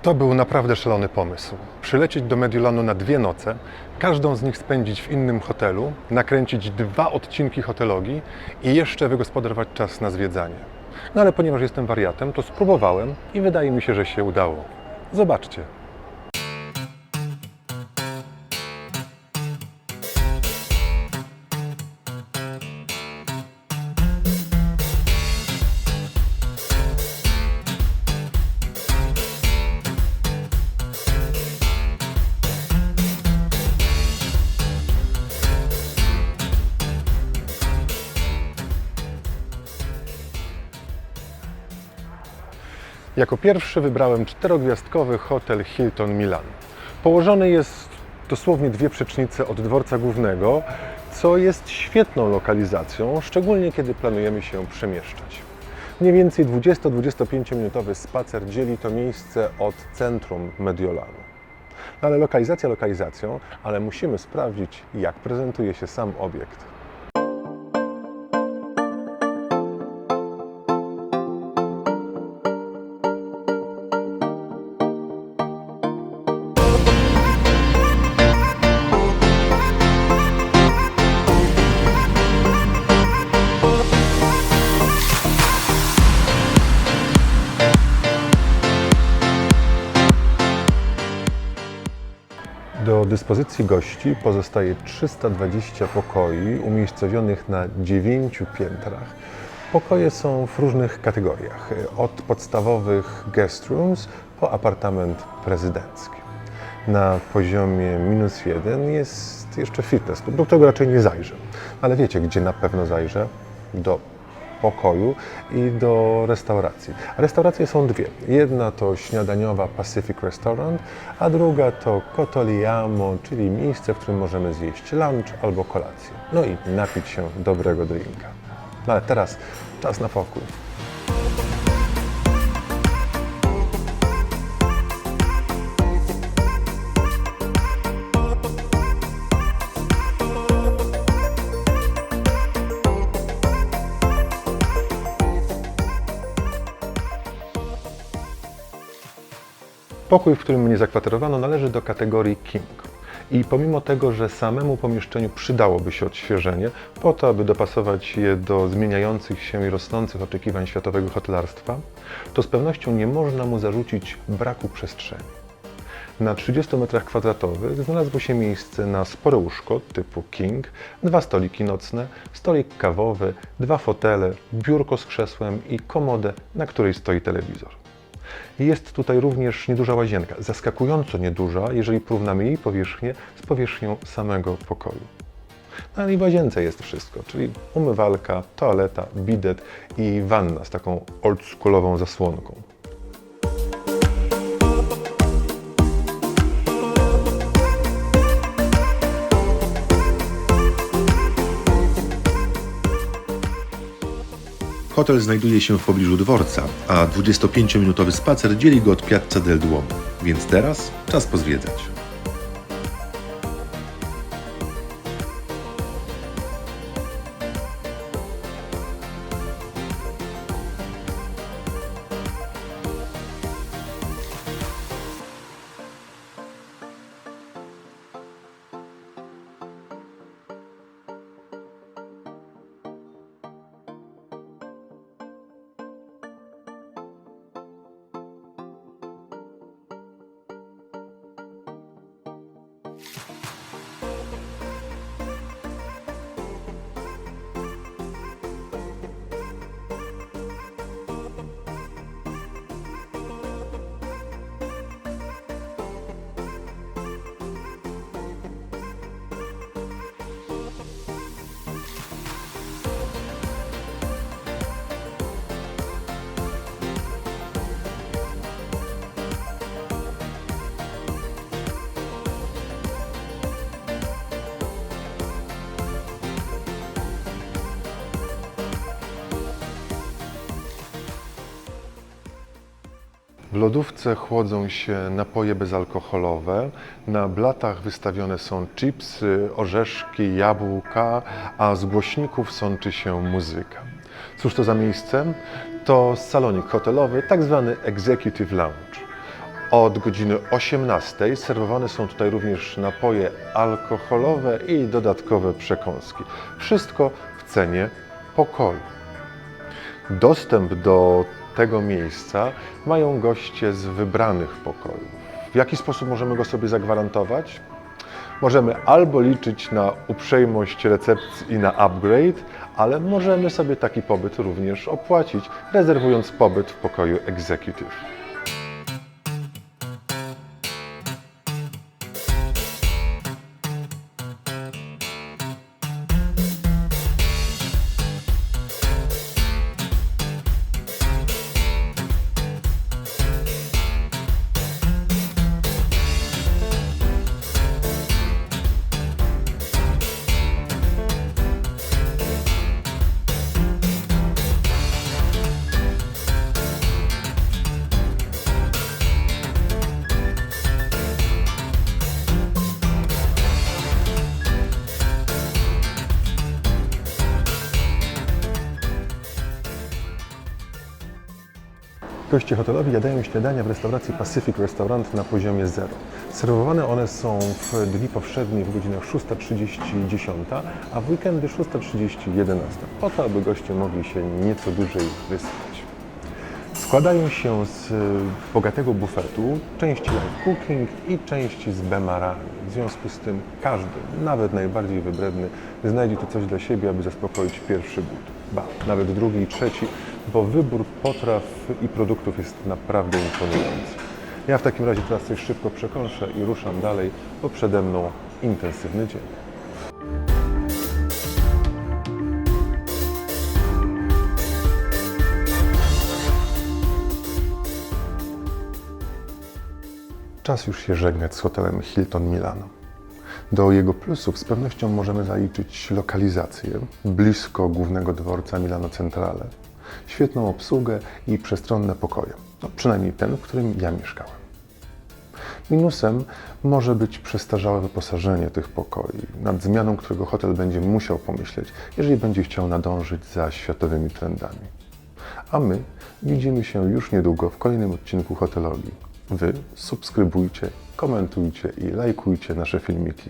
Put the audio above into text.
To był naprawdę szalony pomysł. Przylecieć do Mediolanu na 2 noce, każdą z nich spędzić w innym hotelu, nakręcić 2 odcinki hotologii i jeszcze wygospodarować czas na zwiedzanie. No ale ponieważ jestem wariatem, to spróbowałem i wydaje mi się, że się udało. Zobaczcie. Jako pierwszy wybrałem 4-gwiazdkowy hotel Hilton Milan. Położony jest dosłownie 2 przecznice od dworca głównego, co jest świetną lokalizacją, szczególnie kiedy planujemy się przemieszczać. Mniej więcej 20-25 minutowy spacer dzieli to miejsce od centrum Mediolanu. No ale lokalizacja lokalizacją, ale musimy sprawdzić, jak prezentuje się sam obiekt. Do dyspozycji gości pozostaje 320 pokoi umiejscowionych na 9 piętrach. Pokoje są w różnych kategoriach, od podstawowych guest rooms po apartament prezydencki. Na poziomie -1 jest jeszcze fitness, do którego raczej nie zajrzę. Ale wiecie, gdzie na pewno zajrzę? Do pokoju i do restauracji. A restauracje są 2. Jedna to śniadaniowa Pacific Restaurant, a druga to Cottoliamo, czyli miejsce, w którym możemy zjeść lunch albo kolację. No i napić się dobrego drinka. No ale teraz czas na pokój. Pokój, w którym mnie zakwaterowano, należy do kategorii King. I pomimo tego, że samemu pomieszczeniu przydałoby się odświeżenie, po to, aby dopasować je do zmieniających się i rosnących oczekiwań światowego hotelarstwa, to z pewnością nie można mu zarzucić braku przestrzeni. Na 30 m2 znalazło się miejsce na spore łóżko typu King, 2 stoliki nocne, stolik kawowy, 2 fotele, biurko z krzesłem i komodę, na której stoi telewizor. Jest tutaj również nieduża łazienka, zaskakująco nieduża, jeżeli porównamy jej powierzchnię z powierzchnią samego pokoju. No ale i w łazience jest wszystko, czyli umywalka, toaleta, bidet i wanna z taką oldschoolową zasłonką. Hotel znajduje się w pobliżu dworca, a 25-minutowy spacer dzieli go od Piazza del Duomo, więc teraz czas pozwiedzać. W lodówce chłodzą się napoje bezalkoholowe, na blatach wystawione są chipsy, orzeszki, jabłka, a z głośników sączy się muzyka. Cóż to za miejsce? To salonik hotelowy, tak zwany Executive Lounge. Od godziny 18 serwowane są tutaj również napoje alkoholowe i dodatkowe przekąski. Wszystko w cenie pokoju. Dostęp do tego miejsca mają goście z wybranych pokojów. W jaki sposób możemy go sobie zagwarantować? Możemy albo liczyć na uprzejmość recepcji i na upgrade, ale możemy sobie taki pobyt również opłacić, rezerwując pobyt w pokoju Executive. Goście hotelowi jadają śniadania w restauracji Pacific Restaurant na poziomie 0. Serwowane one są w dni powszednie w godzinach 6:30 i 10, a w weekendy 6:30 i 11, po to, aby goście mogli się nieco dłużej wyspać. Składają się z bogatego bufetu, części live cooking i części z bemarami. W związku z tym każdy, nawet najbardziej wybredny, znajdzie tu coś dla siebie, aby zaspokoić pierwszy głód. Nawet drugi i trzeci, bo wybór potraw i produktów jest naprawdę imponujący. Ja w takim razie teraz coś szybko przekąszę i ruszam dalej, bo przede mną intensywny dzień. Czas już się żegnać z hotelem Hilton Milano. Do jego plusów z pewnością możemy zaliczyć lokalizację blisko głównego dworca Milano Centrale, świetną obsługę i przestronne pokoje, przynajmniej ten, w którym ja mieszkałem. Minusem może być przestarzałe wyposażenie tych pokoi, nad zmianą którego hotel będzie musiał pomyśleć, jeżeli będzie chciał nadążyć za światowymi trendami. A my widzimy się już niedługo w kolejnym odcinku Hotelogii. Wy subskrybujcie, komentujcie i lajkujcie nasze filmiki.